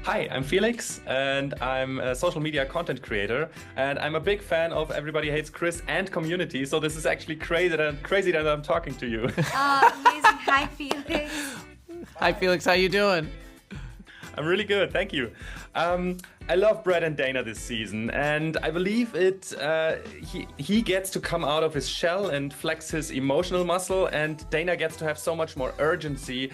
Hi, I'm Felix, and I'm a social media content creator, and I'm a big fan of Everybody Hates Chris and Community, so this is actually crazy that I'm talking to you. Amazing. Hi, Felix. Hi, Felix. How you doing? I'm really good, thank you. I love Brad and Dana this season, and I believe he gets to come out of his shell and flex his emotional muscle, and Dana gets to have so much more agency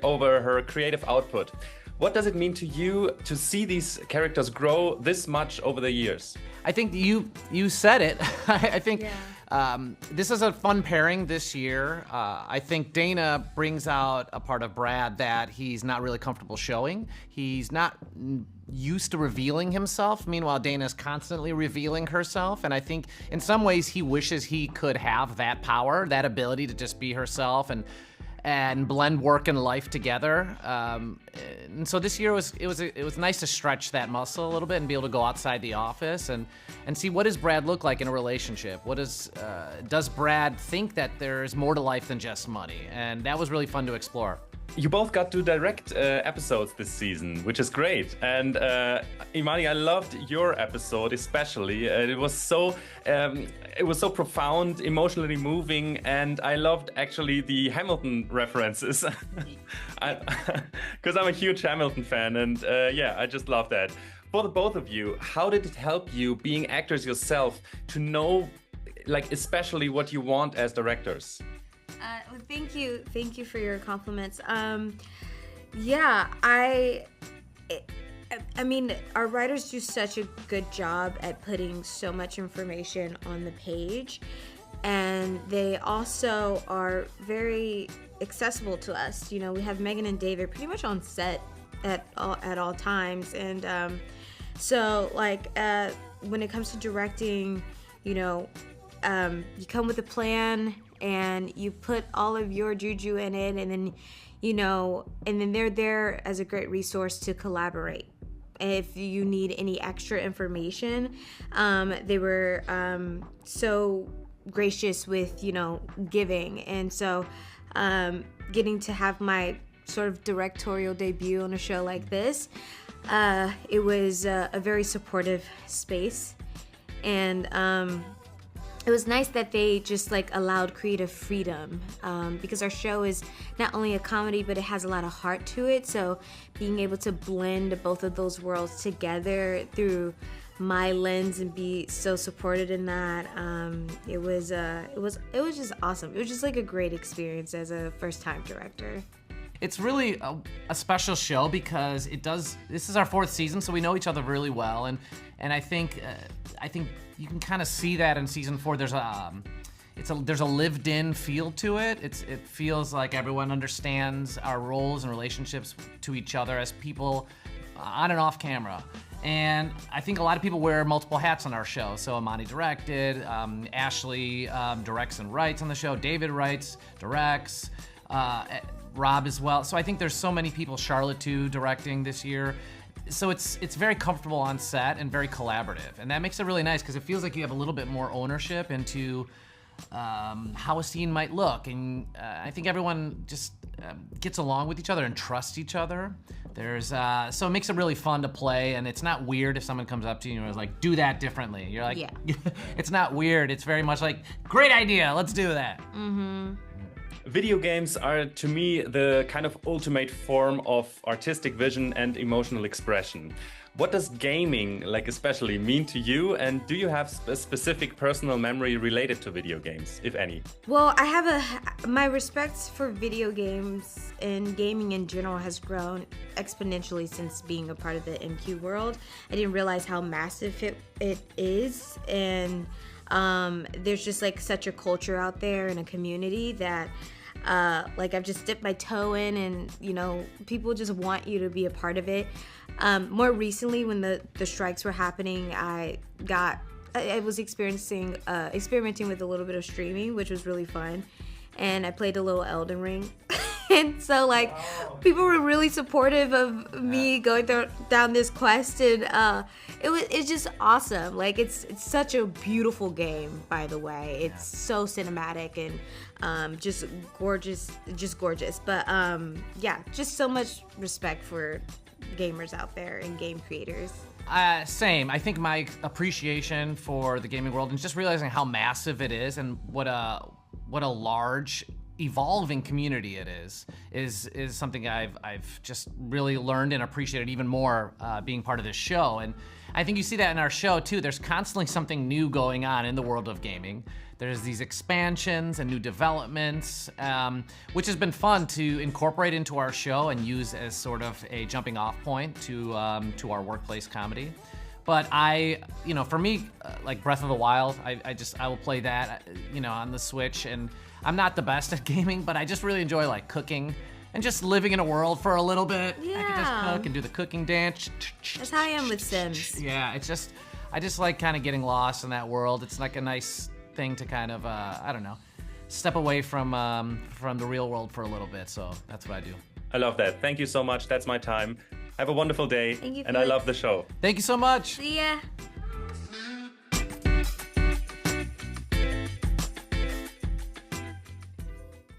over her creative output. What does it mean to you to see these characters grow this much over the years? I think you said it. I think this is a fun pairing this year. I think Dana brings out a part of Brad that he's not really comfortable showing. He's not used to revealing himself. Meanwhile, Dana's constantly revealing herself. And I think in some ways he wishes he could have that power, that ability to just be herself and blend work and life together. And so this year it was nice to stretch that muscle a little bit and be able to go outside the office and see what does Brad look like in a relationship. What does Brad think that there's more to life than just money? And that was really fun to explore. You both got to direct episodes this season, which is great. And Imani, I loved your episode especially. It was so profound, emotionally moving, and I loved actually the Hamilton references. Because I'm a huge Hamilton fan, and I just love that. For the both of you, how did it help you, being actors yourself, to know, like, especially what you want as directors? Well, thank you for your compliments. I mean, our writers do such a good job at putting so much information on the page, and they also are very accessible to us. You know, we have Megan and David pretty much on set at all times, and when it comes to directing, you know, you come with a plan and you put all of your juju in it, and then, you know, and then they're there as a great resource to collaborate. If you need any extra information, they were so gracious with, you know, giving. And so getting to have my sort of directorial debut on a show like this, it was a very supportive space. And it was nice that they just allowed creative freedom, because our show is not only a comedy, but it has a lot of heart to it. So being able to blend both of those worlds together through my lens and be so supported in that, it was just awesome. It was just like a great experience as a first-time director. It's really a special show because this is our fourth season, so we know each other really well, and I think you can kind of see that in season 4. There's a lived-in feel to it. It feels like everyone understands our roles and relationships to each other as people on and off camera. And I think a lot of people wear multiple hats on our show. So Imani directed, Ashley directs and writes on the show, David writes, directs, Rob as well. So I think there's so many people, Charlotte too, directing this year. So it's very comfortable on set and very collaborative. And that makes it really nice because it feels like you have a little bit more ownership into how a scene might look. And I think everyone just gets along with each other and trusts each other. So it makes it really fun to play, and it's not weird if someone comes up to you and is like, do that differently. You're like, It's not weird. It's very much like, great idea, let's do that. Mm-hmm. Video games are, to me, the kind of ultimate form of artistic vision and emotional expression. What does gaming, especially, mean to you? And do you have a specific personal memory related to video games, if any? Well, my respect for video games and gaming in general has grown exponentially since being a part of the MQ world. I didn't realize how massive it is, and there's just such a culture out there and a community that I've just dipped my toe in, and people just want you to be a part of it. More recently, when the strikes were happening, I was experimenting with a little bit of streaming, which was really fun, and I played a little Elden Ring. And so like people were really supportive of me going down this quest, and it's just awesome. Like it's such a beautiful game, by the way. It's so cinematic and just gorgeous. But yeah, just so much respect for gamers out there and game creators. Same. I think my appreciation for the gaming world and just realizing how massive it is and what a large evolving community it is something I've just really learned and appreciated even more being part of this show. And I think you see that in our show too. There's constantly something new going on in the world of gaming. There's these expansions and new developments, which has been fun to incorporate into our show and use as sort of a jumping off point to our workplace comedy. But for me, like Breath of the Wild, I will play that, on the Switch. And I'm not the best at gaming, but I just really enjoy like cooking and just living in a world for a little bit. Yeah. I can just cook and do the cooking dance. That's how I am with Sims. Yeah, I just like kind of getting lost in that world. It's like a nice thing to kind of, step away from the real world for a little bit. So that's what I do. I love that. Thank you so much. That's my time. Have a wonderful day. Thank you, and I love the show. Thank you so much. See ya.